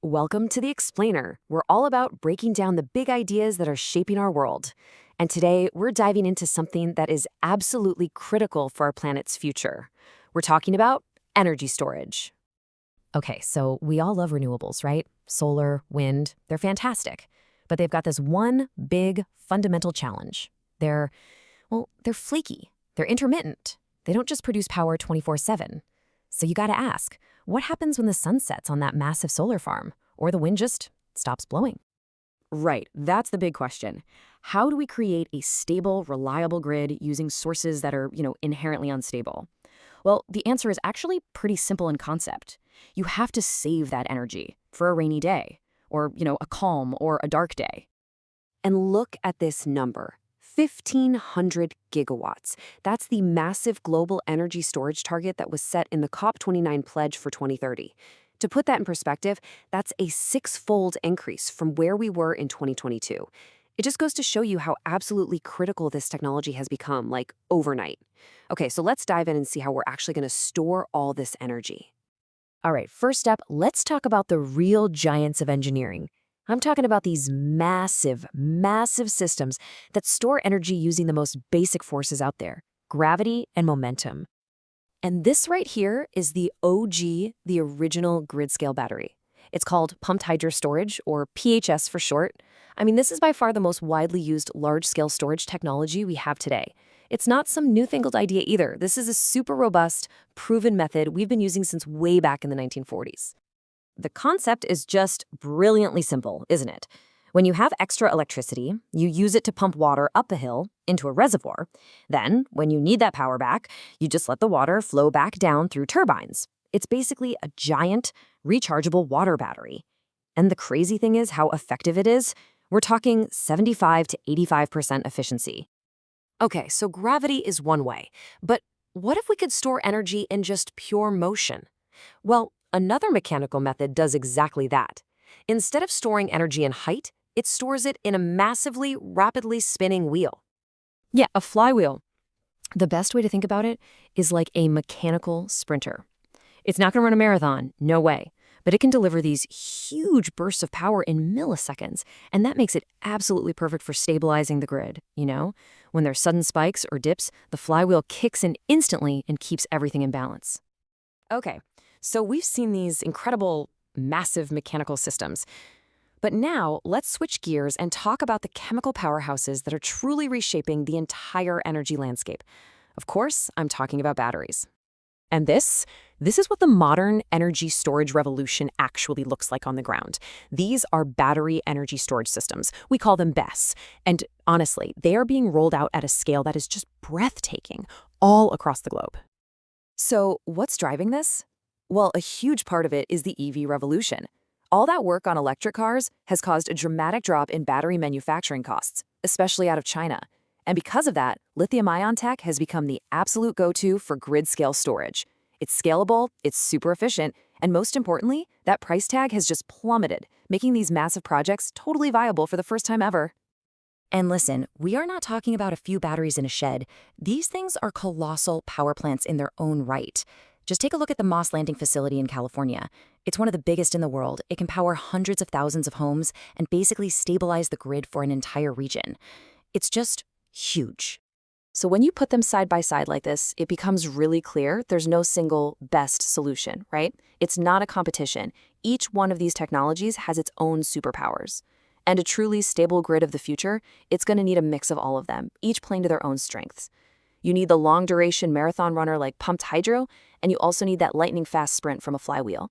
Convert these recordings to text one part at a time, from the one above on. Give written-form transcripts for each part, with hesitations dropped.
Welcome to The Explainer. We're all about breaking down the big ideas that are shaping our world. And today, we're diving into something that is absolutely critical for our planet's future. We're talking about energy storage. Okay, so we all love renewables, right? Solar, wind, they're fantastic. But they've got this one big fundamental challenge. They're flaky. They're intermittent. They don't just produce power 24/7. So you gotta ask, what happens when the sun sets on that massive solar farm? Or the wind just stops blowing? Right, that's the big question. How do we create a stable, reliable grid using sources that are, inherently unstable? Well, the answer is actually pretty simple in concept. You have to save that energy for a rainy day, or, a calm or a dark day. And look at this number. 1,500 gigawatts. That's the massive global energy storage target that was set in the COP29 pledge for 2030. To put that in perspective, that's a six-fold increase from where we were in 2022. It just goes to show you how absolutely critical this technology has become, like overnight. Okay, so let's dive in and see how we're actually going to store all this energy. All right, first up, let's talk about the real giants of engineering. I'm talking about these massive, massive systems that store energy using the most basic forces out there, gravity and momentum. And this right here is the OG, the original grid-scale battery. It's called pumped hydro storage, or PHS for short. I mean, this is by far the most widely used large-scale storage technology we have today. It's not some newfangled idea either. This is a super robust, proven method we've been using since way back in the 1940s. The concept is just brilliantly simple, isn't it? When you have extra electricity, you use it to pump water up a hill into a reservoir. Then, when you need that power back, you just let the water flow back down through turbines. It's basically a giant, rechargeable water battery. And the crazy thing is how effective it is. We're talking 75 to 85% efficiency. Okay, so gravity is one way. But what if we could store energy in just pure motion? Well, another mechanical method does exactly that. Instead of storing energy in height, it stores it in a massively, rapidly spinning wheel. Yeah, a flywheel. The best way to think about it is like a mechanical sprinter. It's not going to run a marathon, no way. But it can deliver these huge bursts of power in milliseconds, and that makes it absolutely perfect for stabilizing the grid, When there's sudden spikes or dips, the flywheel kicks in instantly and keeps everything in balance. Okay, so we've seen these incredible, massive mechanical systems. But now, let's switch gears and talk about the chemical powerhouses that are truly reshaping the entire energy landscape. Of course, I'm talking about batteries. And this is what the modern energy storage revolution actually looks like on the ground. These are battery energy storage systems. We call them BESS. And honestly, they are being rolled out at a scale that is just breathtaking all across the globe. So what's driving this? Well, a huge part of it is the EV revolution. All that work on electric cars has caused a dramatic drop in battery manufacturing costs, especially out of China. And because of that, lithium-ion tech has become the absolute go-to for grid-scale storage. It's scalable, it's super efficient, and most importantly, that price tag has just plummeted, making these massive projects totally viable for the first time ever. And listen, we are not talking about a few batteries in a shed. These things are colossal power plants in their own right. Just take a look at the Moss Landing facility in California. It's one of the biggest in the world. It can power hundreds of thousands of homes and basically stabilize the grid for an entire region. It's just huge. So when you put them side by side like this, it becomes really clear there's no single best solution, right? It's not a competition. Each one of these technologies has its own superpowers. And a truly stable grid of the future, it's going to need a mix of all of them, each playing to their own strengths. You need the long-duration marathon runner like pumped hydro, and you also need that lightning-fast sprint from a flywheel.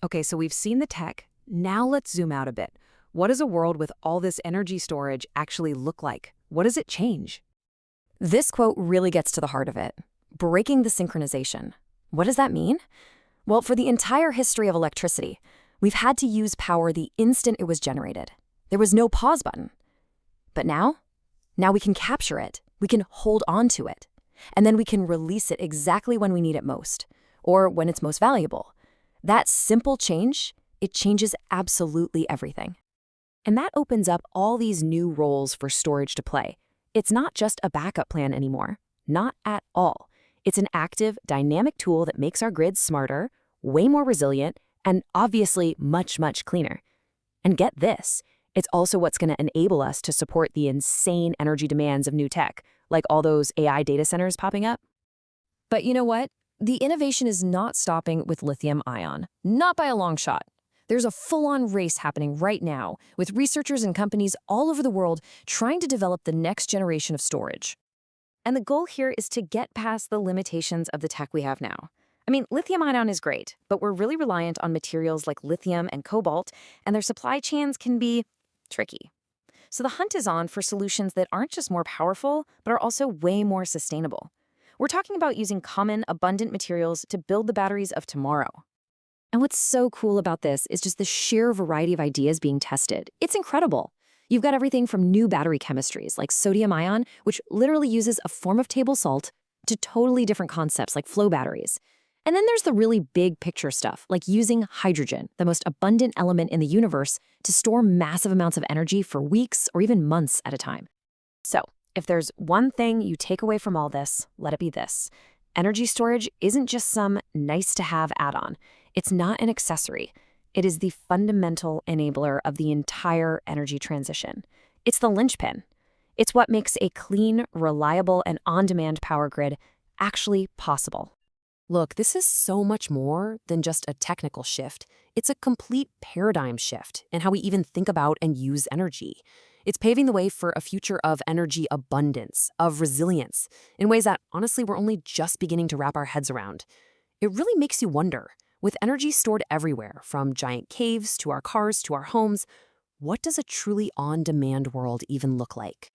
Okay, so we've seen the tech. Now let's zoom out a bit. What does a world with all this energy storage actually look like? What does it change? This quote really gets to the heart of it. Breaking the synchronization. What does that mean? Well, for the entire history of electricity, we've had to use power the instant it was generated. There was no pause button. But now we can capture it. We can hold on to it. And then we can release it exactly when we need it most, or when it's most valuable. That simple change, it changes absolutely everything. And that opens up all these new roles for storage to play. It's not just a backup plan anymore. Not at all. It's an active, dynamic tool that makes our grids smarter, way more resilient, and obviously much, much cleaner. And get this, it's also what's going to enable us to support the insane energy demands of new tech, like all those AI data centers popping up. But you know what? The innovation is not stopping with lithium ion, not by a long shot. There's a full-on race happening right now, with researchers and companies all over the world trying to develop the next generation of storage. And the goal here is to get past the limitations of the tech we have now. I mean, lithium ion is great, but we're really reliant on materials like lithium and cobalt, and their supply chains can be tricky. So the hunt is on for solutions that aren't just more powerful, but are also way more sustainable. We're talking about using common, abundant materials to build the batteries of tomorrow. And what's so cool about this is just the sheer variety of ideas being tested. It's incredible. You've got everything from new battery chemistries like sodium ion, which literally uses a form of table salt, to totally different concepts like flow batteries. And then there's the really big picture stuff, like using hydrogen, the most abundant element in the universe, to store massive amounts of energy for weeks or even months at a time. So, if there's one thing you take away from all this, let it be this. Energy storage isn't just some nice-to-have add-on. It's not an accessory. It is the fundamental enabler of the entire energy transition. It's the linchpin. It's what makes a clean, reliable, and on-demand power grid actually possible. Look, this is so much more than just a technical shift. It's a complete paradigm shift in how we even think about and use energy. It's paving the way for a future of energy abundance, of resilience, in ways that, honestly, we're only just beginning to wrap our heads around. It really makes you wonder, with energy stored everywhere, from giant caves to our cars to our homes, what does a truly on-demand world even look like?